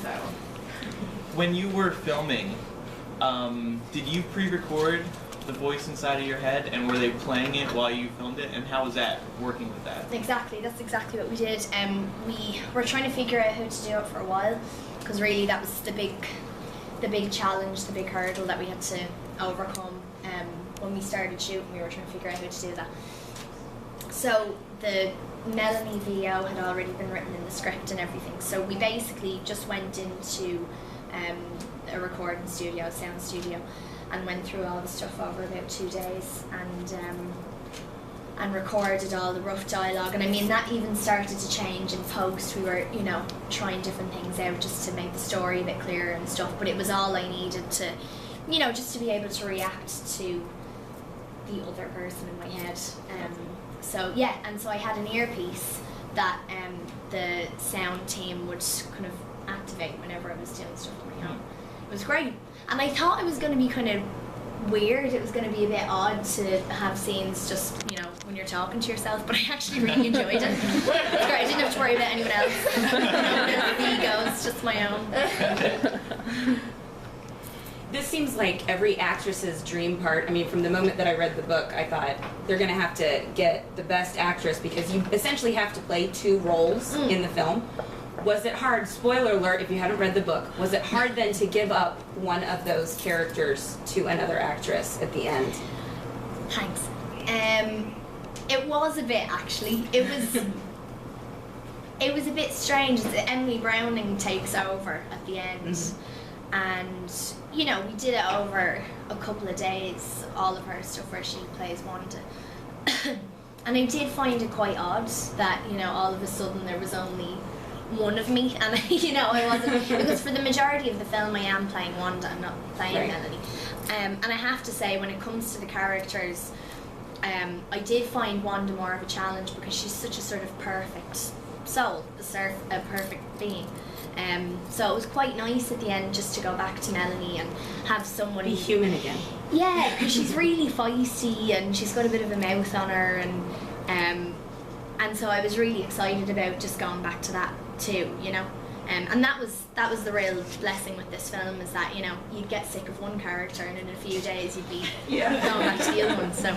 style. When you were filming, did you pre-record the voice inside of your head, and were they playing it while you filmed it, and how was that working with that? Exactly, that's exactly what we did. We were trying to figure out how to do it for a while, because really that was the big challenge, the big hurdle that we had to overcome. When we started shooting, we were trying to figure out how to do that. So the Melanie video had already been written in the script and everything, so we basically just went into a recording studio, sound studio, and went through all the stuff over about 2 days and recorded all the rough dialogue. And I mean, that even started to change in post. We were, you know, trying different things out just to make the story a bit clearer and stuff, but it was all I needed to, you know, just to be able to react to the other person in my head. So yeah, and so I had an earpiece that the sound team would kind of activate whenever I was doing stuff on my own. It was great. And I thought it was going to be kind of weird, it was going to be a bit odd to have scenes just, you know, when you're talking to yourself, but I actually really enjoyed it. It's great, I didn't have to worry about anyone else. No else's egos, just my own. This seems like every actress's dream part. I mean, from the moment that I read the book, I thought they're going to have to get the best actress, because you essentially have to play 2 roles in the film. Was it hard, spoiler alert if you haven't read the book, was it hard then to give up one of those characters to another actress at the end? Thanks. It was a bit, actually. It was a bit strange. Emily Browning takes over at the end. And, you know, we did it over a couple of days, all of her stuff where she plays Wanda. And I did find it quite odd that, you know, all of a sudden there was only one of me, and you know, I wasn't, because for the majority of the film I am playing Wanda, I'm not playing Melanie. And I have to say, when it comes to the characters, I did find Wanda more of a challenge, because she's such a sort of perfect soul, a perfect being. So it was quite nice at the end just to go back to Melanie and have someone be human again. Yeah, because she's really feisty and she's got a bit of a mouth on her, and so I was really excited about just going back to that too, you know. And that was the real blessing with this film, is that, you know, you'd get sick of one character and in a few days you'd be going back to the other one. So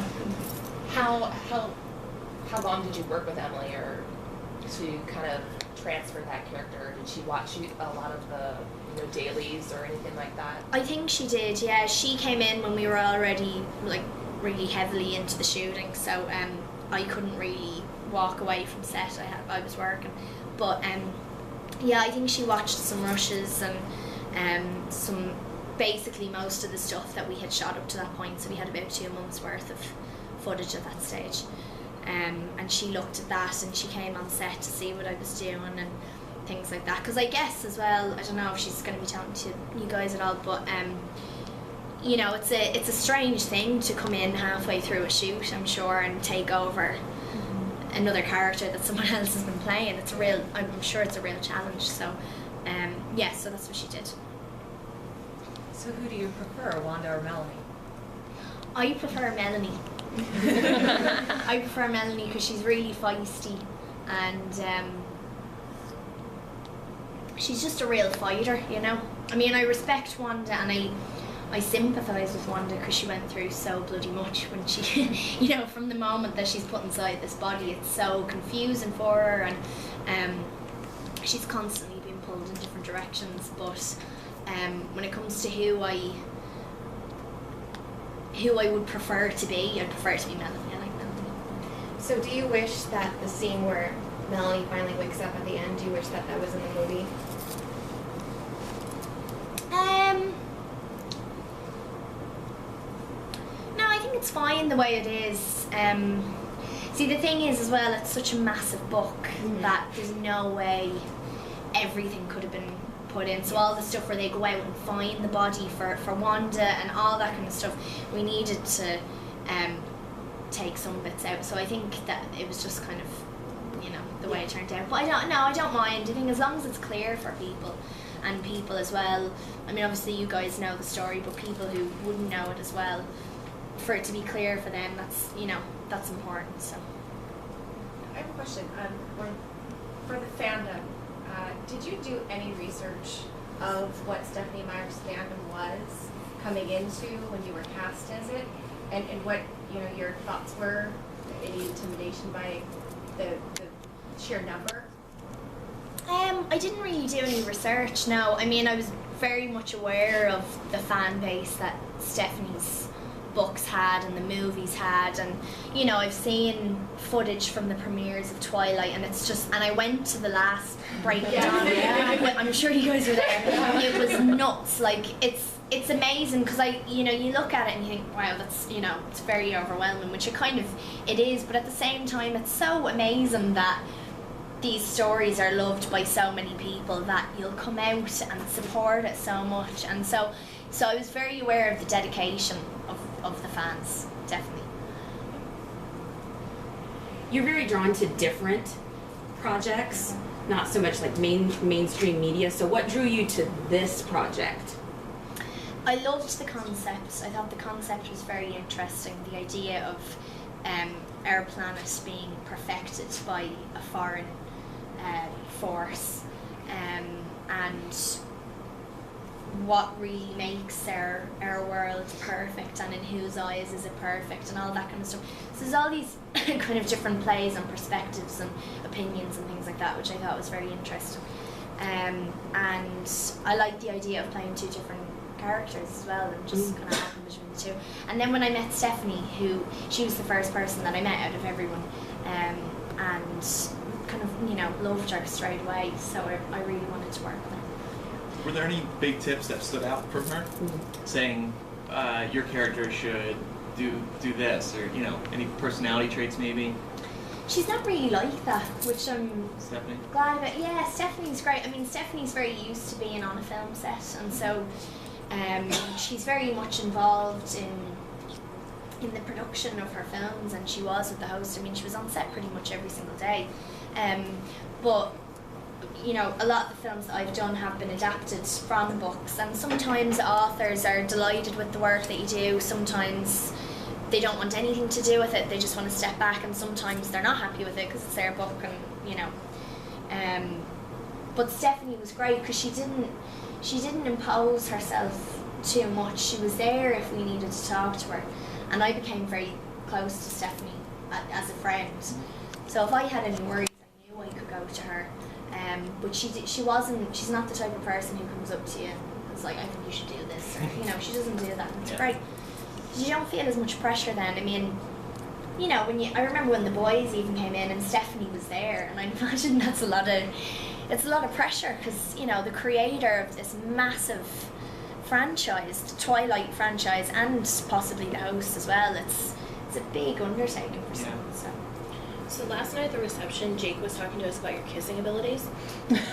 how long did you work with Emily, or to kind of transfer that character? Did she watch you a lot of the, you know, dailies or anything like that? I think she did, yeah. She came in when we were already like really heavily into the shooting, so I couldn't really walk away from set. I was working, but yeah, I think she watched some rushes and some, basically most of the stuff that we had shot up to that point. So we had about 2 months worth of footage at that stage. And she looked at that, and she came on set to see what I was doing and things like that. Because I guess as well, I don't know if she's going to be talking to you guys at all, but you know, it's a strange thing to come in halfway through a shoot, I'm sure, and take over another character that someone else has been playing. It's a real, I'm sure it's a real challenge. So yeah, so that's what she did. So who do you prefer, Wanda or Melanie? I prefer Melanie. I prefer Melanie because she's really feisty, and she's just a real fighter, you know. I mean, I respect Wanda, and I sympathise with Wanda because she went through so bloody much when she, you know, from the moment that she's put inside this body, it's so confusing for her, and she's constantly being pulled in different directions. But when it comes to who I would prefer to be, I'd prefer to be Melanie. I like Melanie. So do you wish that the scene where Melanie finally wakes up at the end, do you wish that that was in the movie? No, I think it's fine the way it is. See, the thing is as well, it's such a massive book that there's no way everything could have been put in. So all the stuff where they go out and find the body for Wanda and all that kind of stuff, we needed to take some bits out. So I think that it was just kind of, you know, the way it turned out. But I don't mind. I think as long as it's clear for people, and people as well, I mean, obviously you guys know the story, but people who wouldn't know it as well, for it to be clear for them, that's, you know, that's important. So I have a question. For the fandom, did you do any research of what Stephanie Meyer's fandom was coming into when you were cast as it, and what your thoughts were? Any intimidation by the sheer number? I didn't really do any research, no. I mean, I was very much aware of the fan base that Stephanie's books had and the movies had, and I've seen footage from the premieres of Twilight, and it's just, and I went to the last breakdown. I'm sure you guys were there. It was nuts. Like, it's amazing, because you look at it and you think, wow, that's it's very overwhelming, which it is, but at the same time it's so amazing that these stories are loved by so many people that you'll come out and support it so much. And so I was very aware of the dedication of the fans, definitely. You're very drawn to different projects, not so much like mainstream media. So what drew you to this project? I loved the concept. I thought the concept was very interesting. The idea of our planet being perfected by a foreign force, and what really makes our world perfect, and in whose eyes is it perfect, and all that kind of stuff. So there's all these kind of different plays and perspectives and opinions and things like that, which I thought was very interesting. And I liked the idea of playing two different characters as well, and just kind of hopping between the two. And then when I met Stephanie, she was the first person that I met out of everyone, and kind of loved her straight away, so I really wanted to work with her. Were there any big tips that stood out from her? Saying your character should do this, or any personality traits maybe? She's not really like that, which I'm Stephanie? glad about. Yeah, Stephanie's great. I mean, Stephanie's very used to being on a film set, and so she's very much involved in the production of her films, and she was with the host. I mean, she was on set pretty much every single day. But a lot of the films that I've done have been adapted from books, and sometimes authors are delighted with the work that you do, sometimes they don't want anything to do with it, they just want to step back, and sometimes they're not happy with it because it's their book, and but Stephanie was great because she didn't impose herself too much. She was there if we needed to talk to her, and I became very close to Stephanie as a friend. So if I had any worries, I knew I could go to her. But she's not the type of person who comes up to you and is like, I think you should do this, or, she doesn't do that, and it's great. You don't feel as much pressure then. I mean, I remember when the boys even came in and Stephanie was there, and I imagine it's a lot of pressure, because the creator of this massive franchise, the Twilight franchise, and possibly the host as well, it's a big undertaking for someone. So last night at the reception, Jake was talking to us about your kissing abilities. Abilities.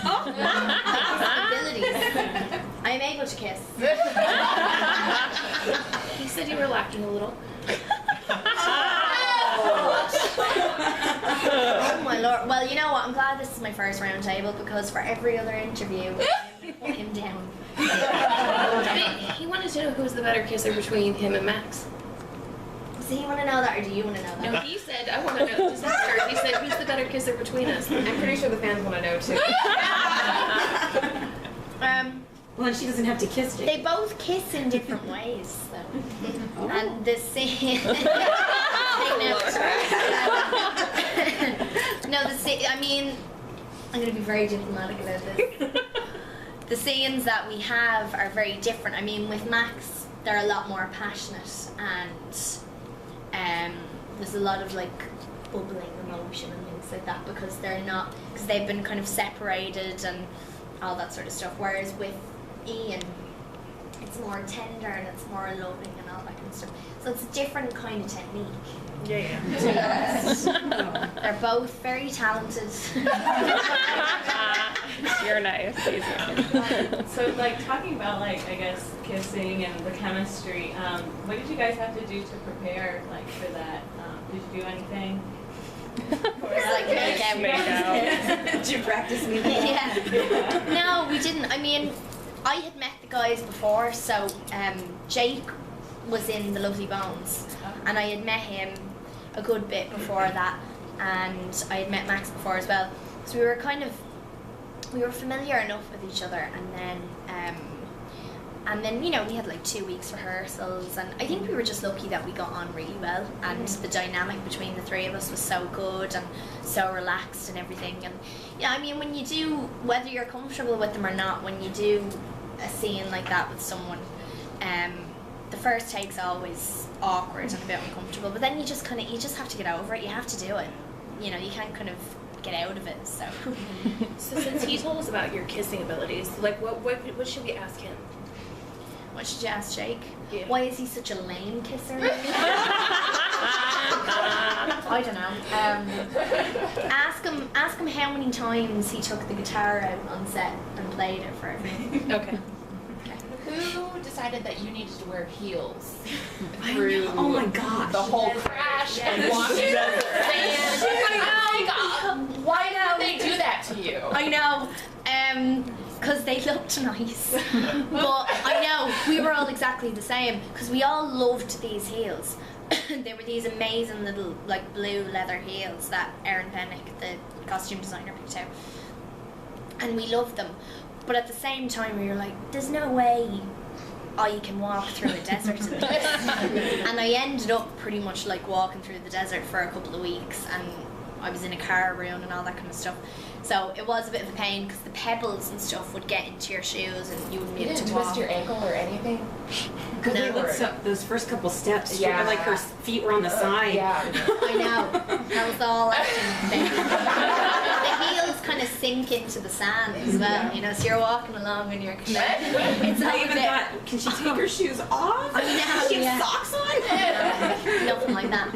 I'm able to kiss. He said you were lacking a little. Oh my lord. Well, you know what? I'm glad this is my first round table, because for every other interview, I put him down. He wanted to know who's the better kisser between him and Max. So you want to know that, or do you want to know that? No, he said, I want to know. Just ask her. He said, who's the better kisser between us? I'm pretty sure the fans want to know too. Well, and she doesn't have to kiss Jake. They both kiss in different ways, though. And the scene. I mean, I'm going to be very diplomatic about this. The scenes that we have are very different. I mean, with Max, they're a lot more passionate, and there's a lot of bubbling emotion and things like that, because they've been kind of separated and all that sort of stuff. Whereas with Ian, it's more tender and it's more loving and all that kind of stuff. So it's a different kind of technique. Yeah. They're both very talented. You're nice. So, talking about, I guess, kissing and the chemistry, what did you guys have to do to prepare, for that? Did you do anything? Did you practice me? Yeah. No, we didn't. I mean, I had met the guys before, so Jake was in The Lovely Bones, and I had met him a good bit before that, and I had met Max before as well. So we were familiar enough with each other, and then And then, you know, we had like 2 weeks rehearsals, and I think we were just lucky that we got on really well, and the dynamic between the three of us was so good and so relaxed and everything. And yeah, I mean, when you do, whether you're comfortable with them or not, when you do a scene like that with someone, the first take's always awkward and a bit uncomfortable, but then you just have to get over it. You have to do it. You know, you can't kind of get out of it. So, So since he told us about your kissing abilities, like what should we ask him? what should you ask Jake? Yeah. Why is he such a lame kisser? I don't know. Ask him how many times he took the guitar out on set and played it for everyone. Okay. Who decided that you needed to wear heels I through know. Oh my gosh. the whole crash and walking through sand? Why did they do that to you? I know, because they looked nice. But I know, we were all exactly the same, because we all loved these heels. They were these amazing little, like, blue leather heels that Erin Pennick, the costume designer, picked out. And we loved them. But at the same time, we were like, there's no way I can walk through a desert in this. And I ended up pretty much like walking through the desert for a couple of weeks, and I was in a car around and all that kind of stuff. So it was a bit of a pain because the pebbles and stuff would get into your shoes and you wouldn't be You able didn't to twist walk. your ankle or anything? No. They were- Those first couple steps, she Yeah. were like her feet were on the side. Yeah. I know. That was all acting. The heels kind of sink into the sand as well, you know, so you're walking along and you're kind of, it's all I a even bit, thought, can she take her shoes off? I know, She has yeah. socks on? Nothing like that.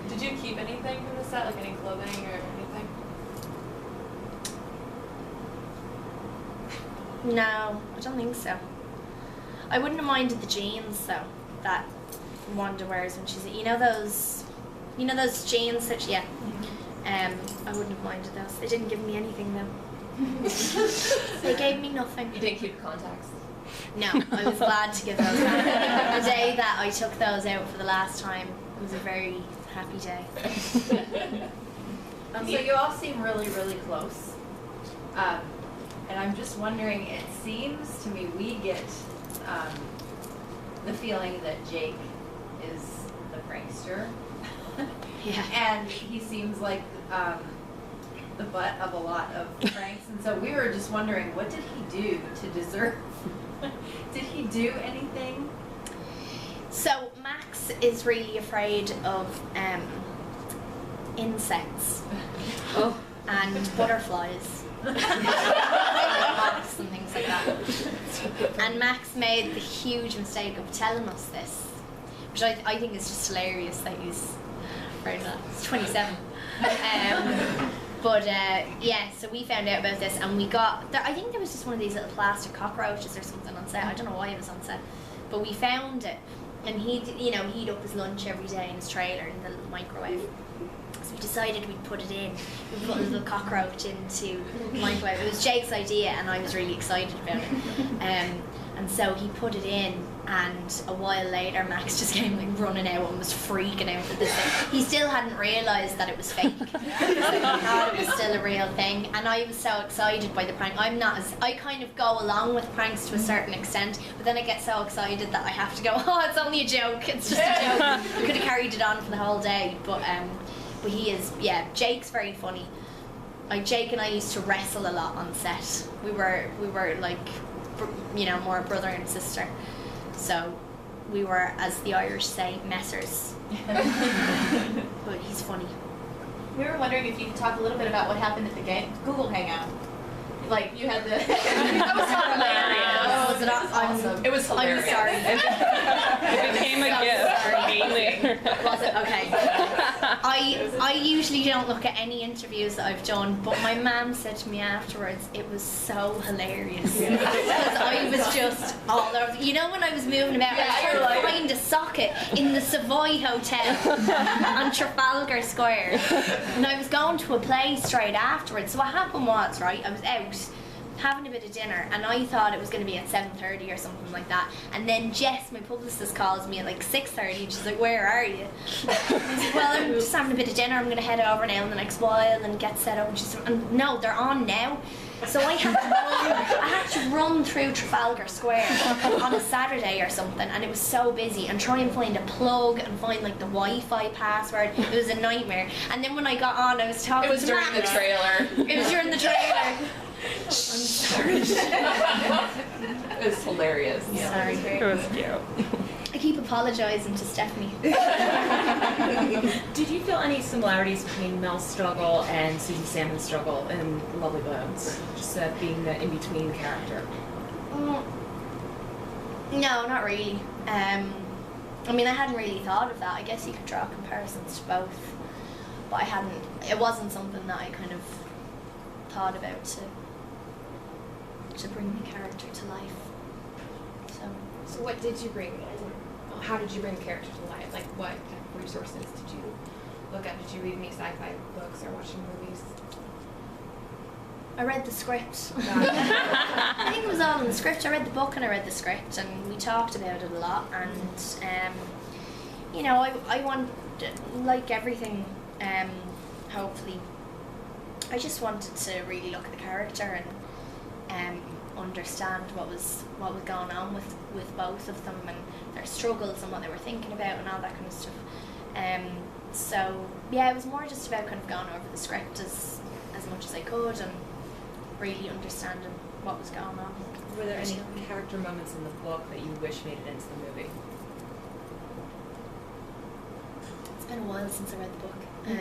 Did you keep anything from the set, like any clothing or anything? No, I don't think so. I wouldn't have minded the jeans though that Wanda wears when she's, you know those jeans that yeah. I wouldn't have minded those. They didn't give me anything though. They gave me nothing. You didn't keep contacts? No, I was glad to give those back. The day that I took those out for the last time was a very happy day. So you all seem really, really close. And I'm just wondering, it seems to me we get the feeling that Jake is the prankster. Yeah. And he seems like the butt of a lot of pranks. And so we were just wondering, what did he do to deserve? Did he do anything? So Max is really afraid of insects Oh. and butterflies. Moths and things like that. And Max made the huge mistake of telling us this, which I think is just hilarious that he's afraid of that. He's 27. But yeah, so we found out about this and we got, I think there was just one of these little plastic cockroaches or something on set. I don't know why it was on set. But we found it, and he'd heat up his lunch every day in his trailer in the little microwave. So we decided we'd put it in. We put a little cockroach into the microwave. It was Jake's idea, and I was really excited about it. And so he put it in, and a while later, Max just came like running out and was freaking out at this thing. He still hadn't realised that it was fake. So he thought it was still a real thing, and I was so excited by the prank. I kind of go along with pranks to a certain extent, but then I get so excited that I have to go, oh, it's only a joke. It's just a joke. We could have carried it on for the whole day, but he is, yeah, Jake's very funny. Like, Jake and I used to wrestle a lot on set. We were like, more brother and sister. So we were, as the Irish say, messers. But he's funny. We were wondering if you could talk a little bit about what happened at the Google Hangout. Like, you had the... That was hilarious. Was it awesome? It was I'm hilarious. sorry. It became a gift later. Was it? Okay. I usually don't look at any interviews that I've done, but my mum said to me afterwards, it was so hilarious. Because I was just all over. You know when I was moving about, I was trying to find a socket in the Savoy Hotel on Trafalgar Square. And I was going to a play straight afterwards. So what happened was, right, I was out having a bit of dinner, and I thought it was going to be at 7:30 or something like that, and then Jess, my publicist, calls me at like 6:30 and she's like, where are you? And I said, well, I'm just having a bit of dinner, I'm going to head over now in the next while and get set up. And she said, no, they're on now. So I had to run through Trafalgar Square on a Saturday or something, and it was so busy, and try and find a plug and find like the Wi-Fi password. It was a nightmare. And then when I got on, I was talking It was to during the Max. trailer. It was during the trailer. I'm sorry. It was hilarious. Sorry. It was cute. I keep apologising to Stephanie. Did you feel any similarities between Mel's struggle and Susie Salmon's struggle in Lovely Bones? Just being the in-between character. No, not really. I mean, I hadn't really thought of that. I guess you could draw comparisons to both, but it wasn't something that I kind of thought about to bring the character to life. So what did you bring? How did you bring the character to life? Like what type of resources did you look at? Did you read any sci-fi books or watch any movies? I read the script. I think it was all in the script. I read the book and I read the script, and we talked about it a lot. And you know, I want, like everything, hopefully, I just wanted to really look at the character and understand what was going on with both of them and their struggles and what they were thinking about and all that kind of stuff. So yeah, it was more just about kind of going over the script as much as I could and really understanding what was going on. Were there any character moments in the book that you wish made it into the movie? It's been a while since I read the book. I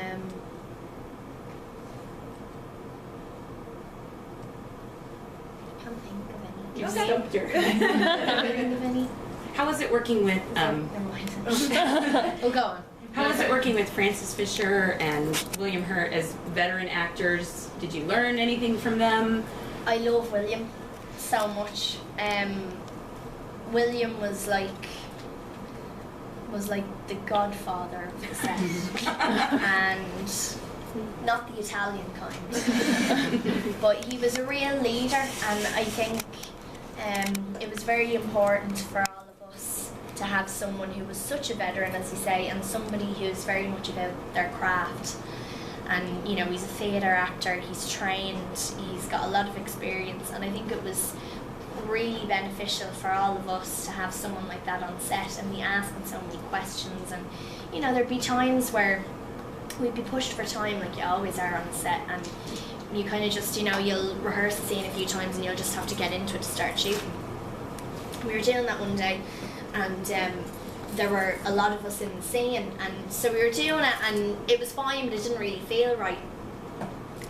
can't think of any. You stumped her. Can't think of any. How was it working with Never mind. We'll go on. How was it working with Frances Fisher and William Hurt as veteran actors? Did you learn anything from them? I love William so much. William was like the godfather of the set, and not the Italian kind, but he was a real leader, and I think it was very important for all of us to have someone who was such a veteran, as you say, and somebody who's very much about their craft. And you know, he's a theatre actor, he's trained, he's got a lot of experience, and I think it was really beneficial for all of us to have someone like that on set and be asking so many questions. And you know, there'd be times where we'd be pushed for time, like you always are on set, and you kind of just, you know, you'll rehearse the scene a few times and you'll just have to get into it to start shooting. We were doing that one day, and there were a lot of us in the scene, and so we were doing it and it was fine, but it didn't really feel right.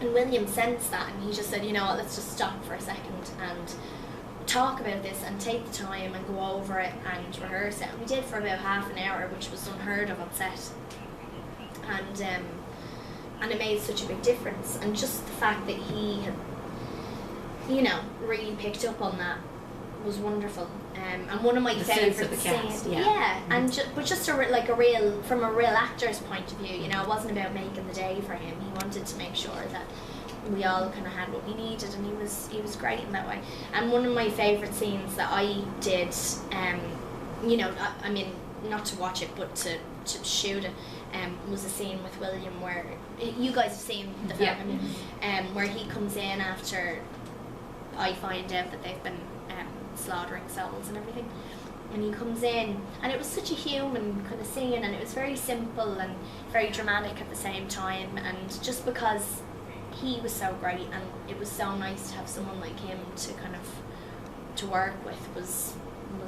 And William sensed that, and he just said, you know what, let's just stop for a second and talk about this and take the time and go over it and rehearse it. And we did for about half an hour, which was unheard of on set. And it made such a big difference. And just the fact that he had, you know, really picked up on that was wonderful. And one of my The sense of favourite the cast, scenes, yeah. and but just from a real actor's point of view, you know, it wasn't about making the day for him. He wanted to make sure that we all kind of had what we needed, and he was great in that way. And one of my favourite scenes that I did, you know, I mean, not to watch it, but to shoot it, was a scene with William where you guys have seen the film, where he comes in after I find out that they've been slaughtering souls and everything, and he comes in, and it was such a human kind of scene, and it was very simple and very dramatic at the same time, and just because he was so great and it was so nice to have someone like him to kind of to work with was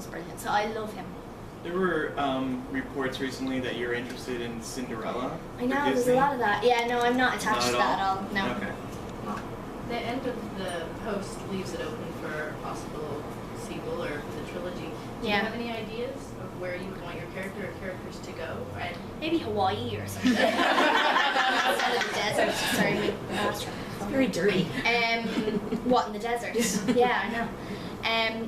brilliant. So I love him. There were reports recently that you're interested in Cinderella. I know, there's a lot of that. Yeah, no, I'm not attached to that at all. No. Okay. The end of the post leaves it open for a possible sequel or the trilogy. Do you have any ideas of where you would want your character or characters to go? And maybe Hawaii or something. Instead of the desert. Sorry, it's very dirty. What, in the desert? Yeah, I know.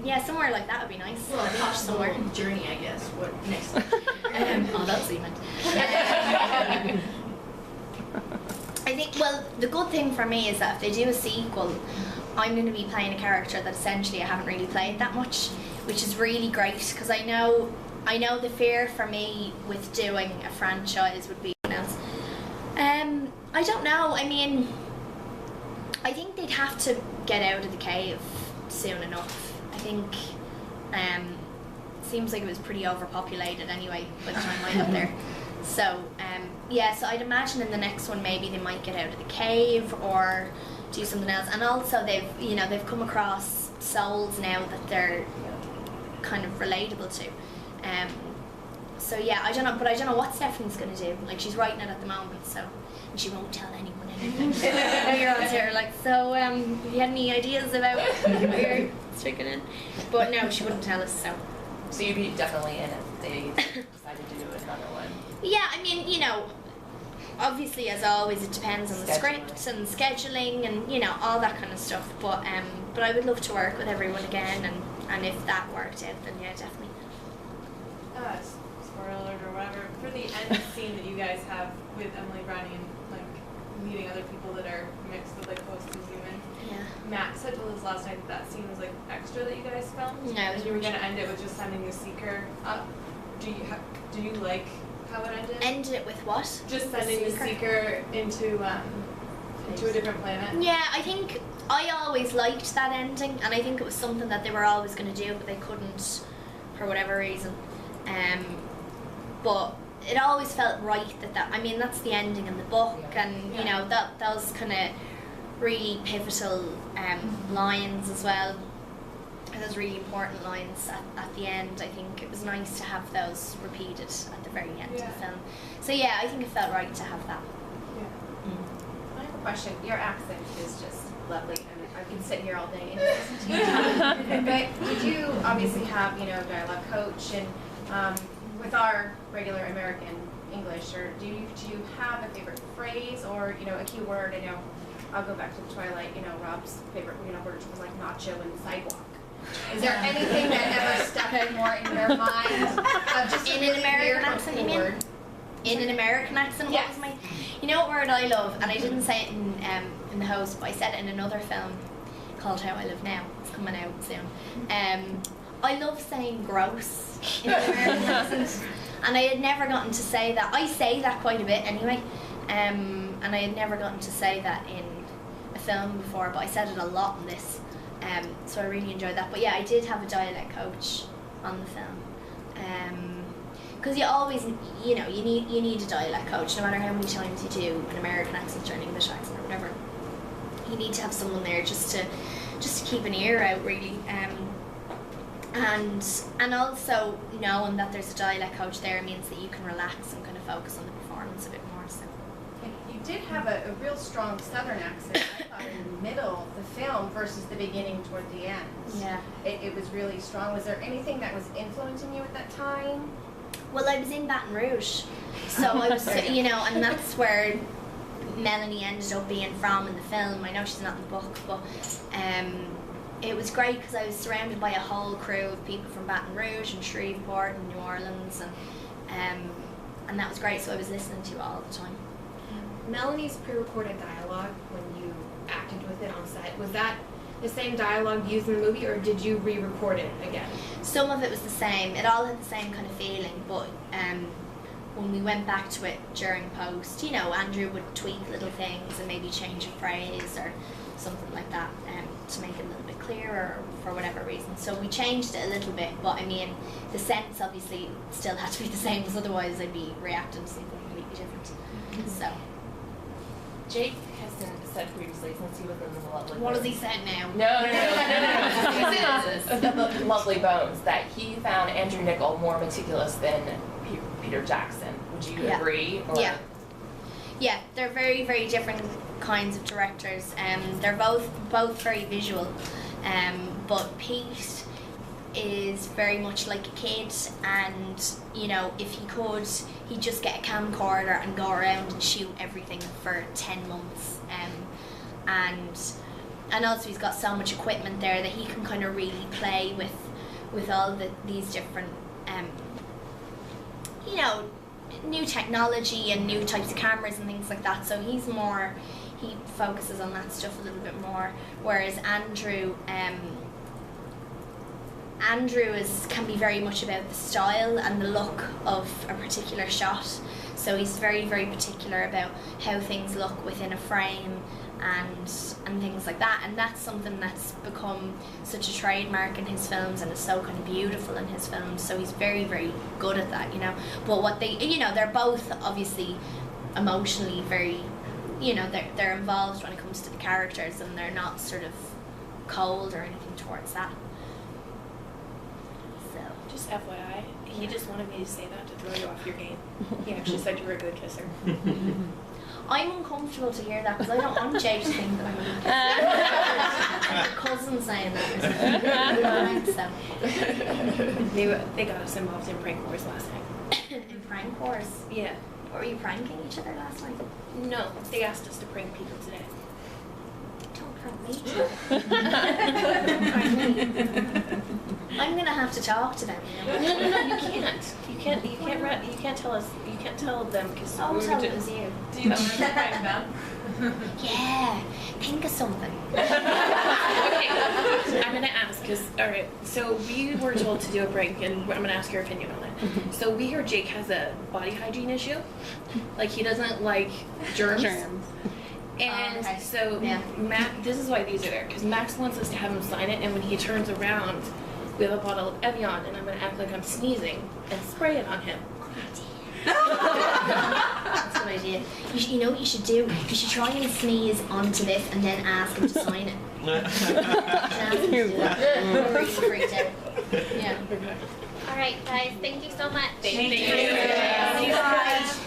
Yeah, somewhere like that would be nice. well, a Beach possible somewhere. journey, I guess. What next? Oh, that's what you meant. I think, well, the good thing for me is that if they do a sequel, I'm going to be playing a character that essentially I haven't really played that much, which is really great, because I know the fear for me with doing a franchise would be someone else. I don't know. I mean, I think they'd have to get out of the cave soon enough. I think seems like it was pretty overpopulated anyway by the time I got there. So so I'd imagine in the next one maybe they might get out of the cave or do something else. And also they've come across souls now that they're kind of relatable to. So yeah, I don't know what Stephanie's gonna do. Like, she's writing it at the moment, so and she won't tell anyone anything. You're on here like, so have you had any ideas about what you're sticking in? But no, she wouldn't tell us. So you'd be definitely in if they decided to do another one. Yeah, I mean, obviously as always it depends on the script and scheduling and all that kind of stuff. But I would love to work with everyone again, and if that worked out, then yeah, definitely. Spoiler alert or whatever. For the end scene that you guys have with Emily Browning and like meeting other people that are mixed with like host and human. Yeah. Matt said to us last night that scene was like extra that you guys filmed. No, and you were gonna end it with just sending the seeker up. Do you like how it ended? Ended it with what? Just sending the seeker into a different planet. Yeah, I think I always liked that ending, and I think it was something that they were always going to do, but they couldn't for whatever reason. But it always felt right that I mean that's the ending in the book, and that those kind of really pivotal lines as well. Those really important lines at the end. I think it was nice to have those repeated at the very end of the film. So yeah, I think it felt right to have that. I have a question. Your accent is just lovely, and I can sit here all day and listen to you. But did you obviously have, dialogue coach, and with our regular American English, or do you have a favorite phrase or a key word? I know I'll go back to the Twilight. Rob's favorite word was like nacho and sidewalk. Is there anything that ever stuck more in your mind? Just in an American accent, you mean? In an American accent, what was my? You know what word I love, and I didn't say it in the Host, but I said it in another film called How I Live Now. It's coming out soon. I love saying gross in an American accent, and I had never gotten to say that. I say that quite a bit anyway, and I had never gotten to say that in a film before, but I said it a lot in this. So I really enjoyed that. But yeah, I did have a dialect coach on the film. Because you always, you need a dialect coach, no matter how many times you do an American accent or an English accent or whatever. You need to have someone there just to keep an ear out, really. And also knowing that there's a dialect coach there means that you can relax and kind of focus on the performance a bit more. So. You did have a real strong Southern accent, I thought, in the middle of the film versus the beginning toward the end. Yeah. It was really strong. Was there anything that was influencing you at that time? Well, I was in Baton Rouge, so I was, and that's where Melanie ended up being from in the film. I know she's not in the book, but it was great because I was surrounded by a whole crew of people from Baton Rouge and Shreveport and New Orleans, and that was great. So I was listening to you all the time. Melanie's pre-recorded dialogue when you acted with it on set, was that the same dialogue used in the movie, or did you re-record it again? Some of it was the same. It all had the same kind of feeling, but when we went back to it during post, Andrew would tweak little things and maybe change a phrase or something like that to make it a little bit clearer for whatever reason. So we changed it a little bit, but I mean, the sense obviously still had to be the same, because otherwise I'd be reacting to something completely different. Mm-hmm. So. Jake has said previously, since he was in the Lovely Bones. What has he said now? No. The Lovely Bones, that he found Andrew Niccol more meticulous than Peter Jackson. Would you agree? Or? Yeah, they're very, very different kinds of directors. They're both very visual, but Pete is very much like a kid, and if he could, he'd just get a camcorder and go around and shoot everything for 10 months, and also he's got so much equipment there that he can kind of really play with all these different new technology and new types of cameras and things like that. So he focuses on that stuff a little bit more, whereas Andrew can be very much about the style and the look of a particular shot. So he's very, very particular about how things look within a frame and things like that. And that's something that's become such a trademark in his films and is so kind of beautiful in his films. So he's very, very good at that, you know. But what they, you know, they're both obviously emotionally very, you know, they're involved when it comes to the characters, and they're not sort of cold or anything towards that. So Just FYI, he just wanted me to say that to throw you off your game. He actually said you were a good kisser. I'm uncomfortable to hear that because I don't want Jay to think that I'm a good kisser. My cousin saying that or something. So They got us involved in prank wars last night. in prank wars. Yeah. Were you pranking each other last night? No, they asked us to prank people today. Don't prank me. I'm gonna have to talk to them. You know? No, you can't. You can't tell us. You can't tell them because I'll tell it was you. Do you want to prank them? Yeah. Think of something. Okay, I'm gonna ask because alright. So we were told to do a prank, and I'm gonna ask your opinion on it. So we heard Jake has a body hygiene issue, like he doesn't like germs. And okay. so Yeah. this is why these are there, because Max wants us to have him sign it, and when he turns around, we have a bottle of Evian, and I'm gonna act like I'm sneezing and spray it on him. That's a good idea. You know what you should do? You should try and sneeze onto this and then ask him to sign it. Ask him to do that. I'm really freaked out. Yeah. All right, guys. Thank you so much. Thank you. Thank you.